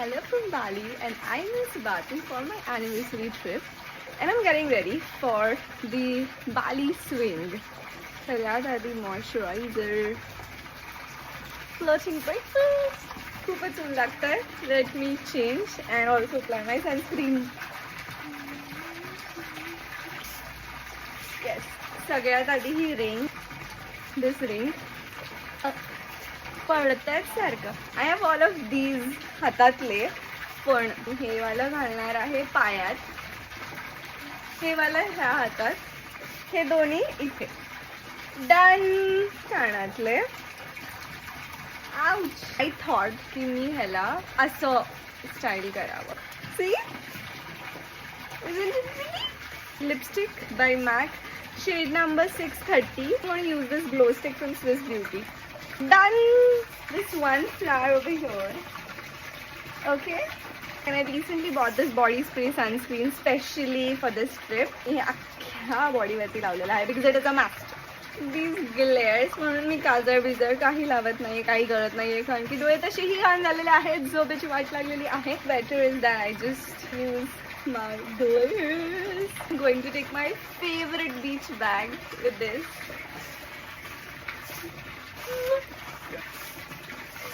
Hello from Bali, and I'm in Sabatu for my anniversary trip, and I'm getting ready for the Bali swing. सगळ्यात आधी moisturiser, floating breakfast खूपच ऊन लागतंय. Let me change and also apply my sunscreen. Yes, सगळ्यात आधी ही ring, दिस ring पडतंय सारखं. I have all of these हातातले, पण हे वालं घालणार आहे पायात, हे वालं ह्या हातात, हे दोन्ही इथे. डन. कानातले. आउच. आय थॉट की मी ह्याला असं स्टाईल करावं. See, lipstick by MAC, shade number 630. I'm going to use this glow stick from Swiss Beauty. Done. This one flower over here. Okay. And I recently bought this body spray sunscreen specially for this trip. हे अख्ख्या बॉडीवरती लावलेलं आहे because it is a must. These glares, म्हणून मी काजळ बिजळ काही लावत नाही, काही करत नाहीये, कारण की डोळे तसेही घाण झालेले आहेत, झोपेची वाट लागलेली आहे. Better is that I just use my glares. I'm going to take my favorite beach bag with this.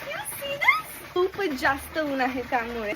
You see this? खूपच जास्त ऊन आहे त्यामुळे.